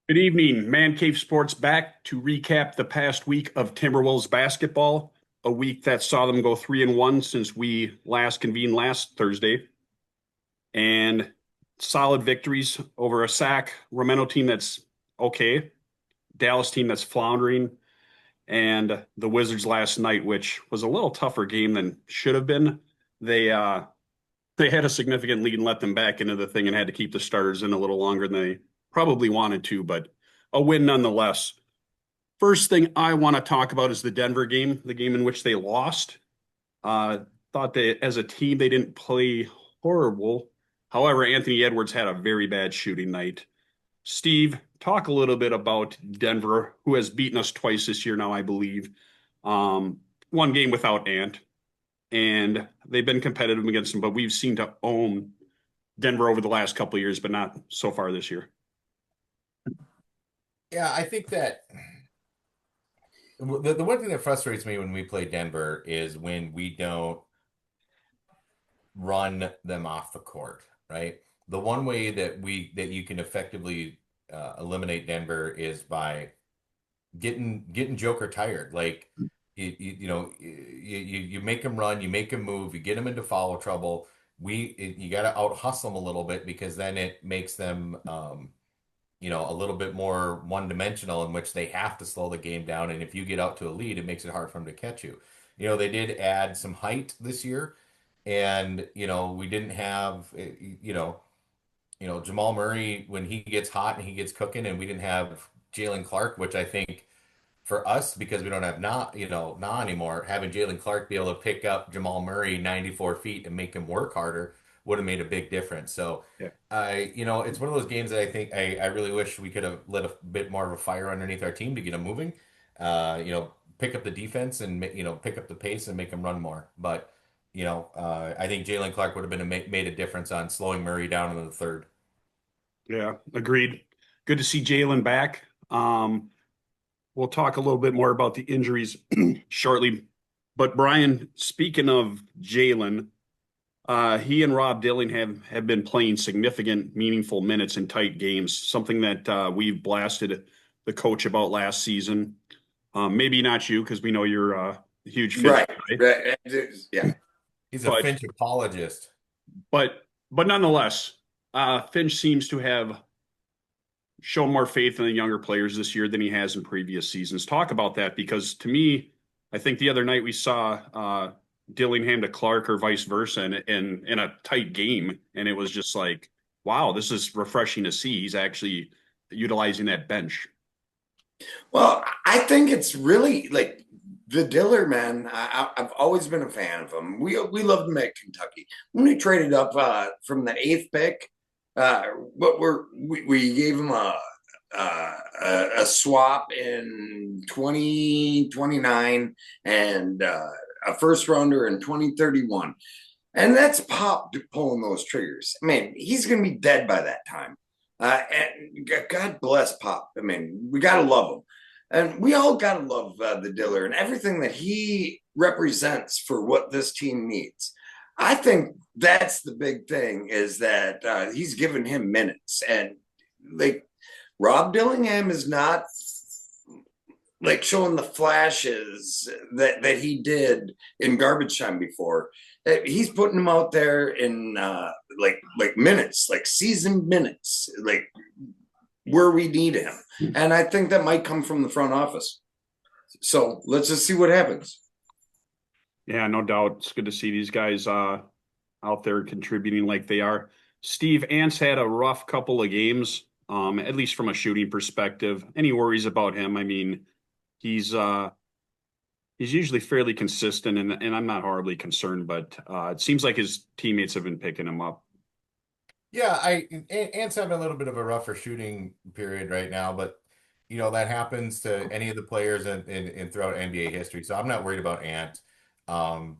Good evening, Man Cave Sports back to recap the past week of Timberwolves basketball, a week that saw them go 3-1 since we last convened last Thursday, and solid victories over a Sacramento team that's okay, Dallas team that's floundering, and the Wizards last night, which was a little tougher game than should have been. They uh they had a significant lead and let them back into the thing and had to keep the starters in a little longer than they probably wanted to, but a win nonetheless. First thing I want to talk about is the Denver game, the game in which they lost. Uh, thought that as a team they didn't play horrible. However, Anthony Edwards had a very bad shooting night. Steve, talk a little bit about Denver, who has beaten us twice this year now, I believe. One game without Ant, and they've been competitive against them, but we've seemed to own Denver over the last couple of years, but not so far this year. Yeah, I think that the one thing that frustrates me when we play Denver is when we don't run them off the court, right? The one way that you can effectively eliminate Denver is by getting Joker tired. Like you make him run, you make him move, you get him into foul trouble. You got to out hustle them a little bit because then it makes them a little bit more one-dimensional in which they have to slow the game down. And if you get out to a lead, it makes it hard for them to catch you. They did add some height this year, and we didn't have Jamal Murray when he gets hot and he gets cooking, and we didn't have Jalen Clark, which I think for us, because we don't have Na anymore, having Jalen Clark be able to pick up Jamal Murray 94 feet and make him work harder would have made a big difference. So Yeah. it's one of those games that I really wish we could have lit a bit more of a fire underneath our team to get them moving. Pick up the defense and pick up the pace and make them run more. But I think Jalen Clark would have made a difference on slowing Murray down in the third. Yeah, agreed. Good to see Jalen back. We'll talk a little bit more about the injuries shortly. But Brian, speaking of Jalen, he and Rob Dillingham have been playing significant, meaningful minutes in tight games, something that we've blasted the coach about last season. Maybe not you, because we know you're a huge Finch Right, guy, right. Yeah. He's a but Finch apologist. but nonetheless, Finch seems to have shown more faith in the younger players this year than he has in previous seasons. Talk about that because to me, I think the other night we saw Dillingham to Clark or vice versa in a tight game, and it was just like, wow, this is refreshing to see. He's actually utilizing that bench. Well, I think it's really like the Diller man. I've always been a fan of him. We loved him at Kentucky when we traded up from the eighth pick. What we gave him a swap in 2029 and a first rounder in 2031. And that's Pop pulling those triggers. I mean, he's going to be dead by that time. And God bless Pop. I mean, we got to love him. And we all got to love the Diller and everything that he represents for what this team needs. I think that's the big thing is that he's given him minutes. And like Rob Dillingham is not like showing the flashes that he did in garbage time before. He's putting him out there in like minutes, like season minutes, like where we need him. And I think that might come from the front office. So let's just see what happens. Yeah, no doubt. It's good to see these guys out there contributing like they are. Steve Ants had a rough couple of games, at least from a shooting perspective. Any worries about him? I mean, he's he's usually fairly consistent, and I'm not horribly concerned, but it seems like his teammates have been picking him up. Yeah, Ant's having a little bit of a rougher shooting period right now, but that happens to any of the players in throughout NBA history. So I'm not worried about Ant. Um,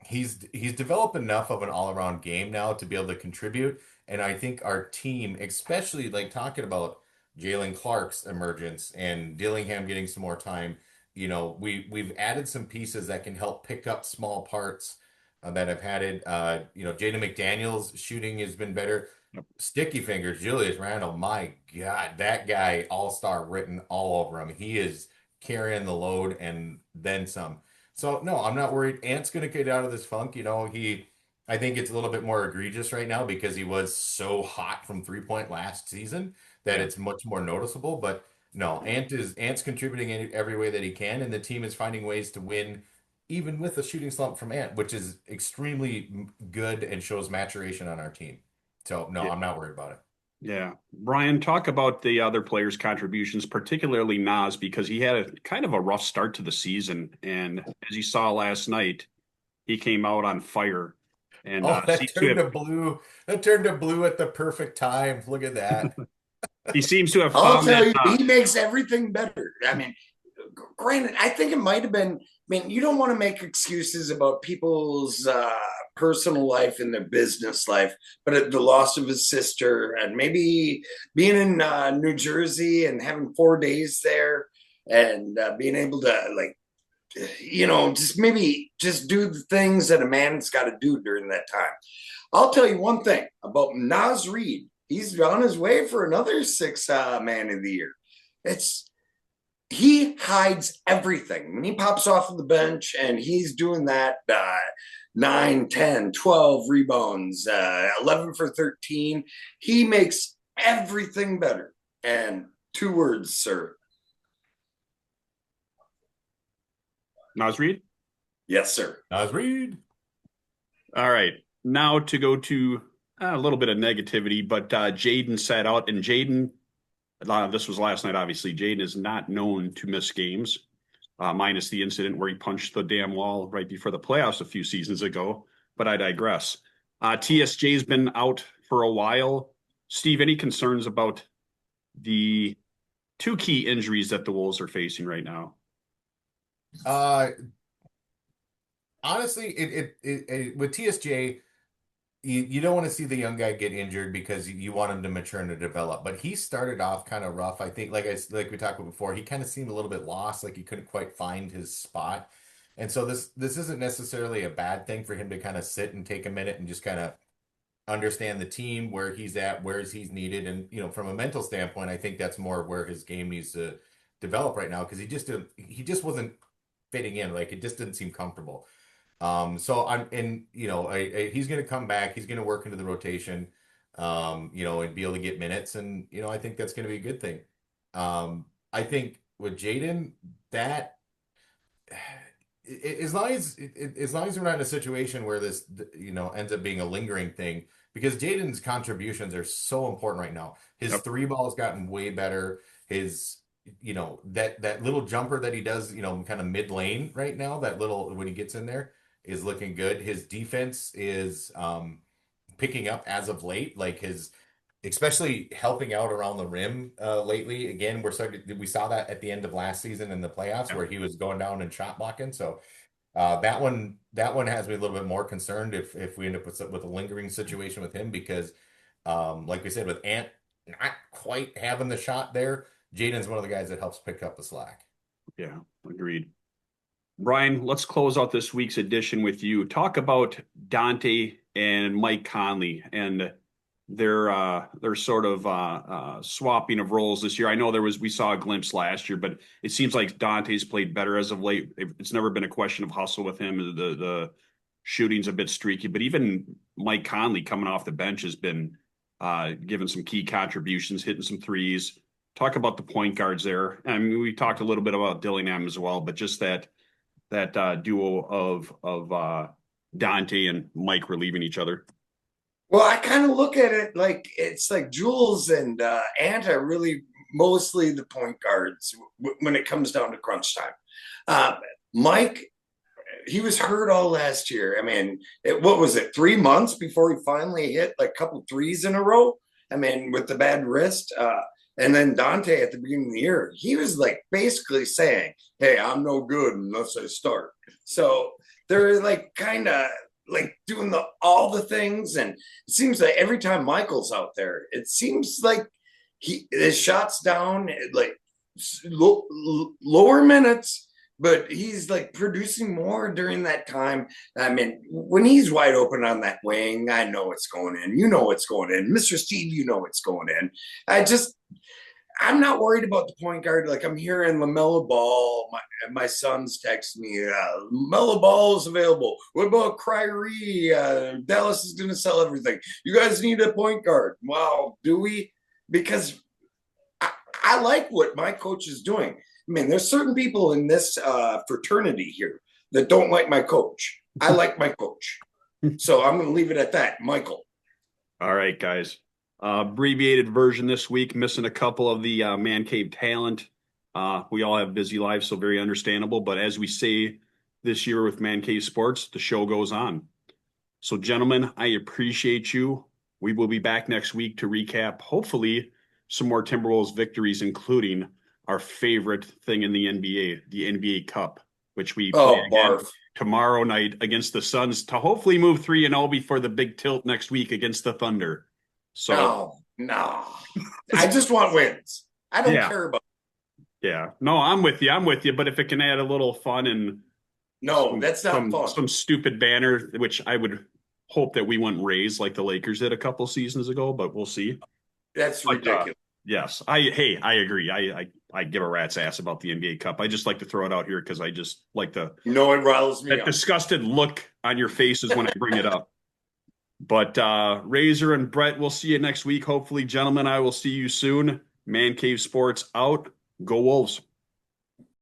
he's developed enough of an all-around game now to be able to contribute, and I think our team, especially like talking about Jalen Clark's emergence and Dillingham getting some more time, we've added some pieces that can help pick up small parts that have had it. Jaden McDaniels shooting has been better. Sticky fingers, Julius Randle, my God, that guy, all-star written all over him. He is carrying the load and then some. So no, I'm not worried. Ant's gonna get out of this funk. I think it's a little bit more egregious right now because he was so hot from 3-point last season that Yeah. it's much more noticeable. But no, Ant's contributing in every way that he can, and the team is finding ways to win, even with a shooting slump from Ant, which is extremely good and shows maturation on our team. So no, Yeah. I'm not worried about it. Yeah. Brian, talk about the other players' contributions, particularly Nas, because he had a kind of a rough start to the season. And as you saw last night, he came out on fire and Oh, that seems to turned have to blue. That turned to blue at the perfect time. Look at that. he seems to have I'll found tell that you, he makes everything better. I mean, granted, I think it might have been. I mean, you don't want to make excuses about people's personal life and their business life, but the loss of his sister and maybe being in New Jersey and having 4 days there and being able to just maybe just do the things that a man's got to do during that time. I'll tell you one thing about Nas Reed. He's on his way for another six man of the year. It's he hides everything. When he pops off of the bench and he's doing that 9, 10, 12 rebounds, 11 for 13, he makes everything better. And 2 words, sir. Nas Reed. Yes, sir. Nas Reed. All right. Now to go to a little bit of negativity, but Jaden sat out, and Jaden, this was last night, obviously. Jaden is not known to miss games, minus the incident where he punched the damn wall right before the playoffs a few seasons ago. But I digress. TSJ's been out for a while. Steve, any concerns about the two key injuries that the Wolves are facing right now? Honestly, with TSJ, you don't want to see the young guy get injured because you want him to mature and to develop. But he started off kind of rough. I think, like we talked about before, he kind of seemed a little bit lost, like he couldn't quite find his spot. And so this isn't necessarily a bad thing for him to kind of sit and take a minute and just kind of understand the team, where he's at, where he's needed. And, from a mental standpoint, I think that's more where his game needs to develop right now because he just wasn't fitting in. Like it just didn't seem comfortable. So he's going to come back. He's going to work into the rotation, and be able to get minutes. And, I think that's going to be a good thing. I think with Jaden, that as long as we're not in a situation where this ends up being a lingering thing, because Jaden's contributions are so important right now. His Yep. three ball has gotten way better. His that little jumper that he does, kind of mid lane right now, that little when he gets in there is looking good. His defense is picking up as of late, like his especially helping out around the rim lately. Again, we saw that at the end of last season in the playoffs where he was going down and shot blocking. So that one has me a little bit more concerned if we end up with a lingering situation with him because like we said with Ant not quite having the shot there, Jaden's one of the guys that helps pick up the slack. Yeah, agreed. Brian, let's close out this week's edition with you. Talk about Dante and Mike Conley and their sort of swapping of roles this year. I know we saw a glimpse last year, but it seems like Dante's played better as of late. It's never been a question of hustle with him. The shooting's a bit streaky, but even Mike Conley coming off the bench has been giving some key contributions, hitting some threes. Talk about the point guards there. I mean, we talked a little bit about Dillingham as well, but just that duo of Dante and Mike relieving each other. Well, I kind of look at it like it's like Jules and Ant are really mostly the point guards when it comes down to crunch time. Mike, he was hurt all last year. I mean, what was it, 3 months before he finally hit like a couple threes in a row? I mean, with the bad wrist. And then Dante at the beginning of the year, he was like basically saying, "Hey, I'm no good unless I start." So they're like kind of like doing all the things, and it seems like every time Michael's out there, it seems like his shots down like lower minutes, but he's like producing more during that time. I mean, when he's wide open on that wing, I know it's going in. You know it's going in. Mr. Steve, you know it's going in. I just I'm not worried about the point guard. Like I'm hearing LaMelo Ball. My son's texting me, LaMelo Ball is available. What about Kyrie? Dallas is going to sell everything. You guys need a point guard. Wow, do we? Because I like what my coach is doing. I mean, there's certain people in this fraternity here that don't like my coach. I like my coach. So I'm going to leave it at that. Michael. All right, guys. Abbreviated version this week, missing a couple of the Man Cave talent. We all have busy lives, so very understandable. But as we say this year with Man Cave Sports, the show goes on. So, gentlemen, I appreciate you. We will be back next week to recap, hopefully, some more Timberwolves victories, including our favorite thing in the NBA, the NBA Cup, which we play again tomorrow night against the Suns to hopefully move 3-0 before the big tilt next week against the Thunder. So no. I just want wins. I don't care about. Yeah. No, I'm with you. But if it can add a little fun and that's not fun. Some stupid banner, which I would hope that we wouldn't raise like the Lakers did a couple seasons ago, but we'll see. That's ridiculous. Yes. I agree. I give a rat's ass about the NBA Cup. I just like to throw it out here because I just like the it riles me that disgusted look on your faces when I bring it up. But Razor and Brett, we'll see you next week. Hopefully, gentlemen, I will see you soon. Man Cave Sports out. Go Wolves.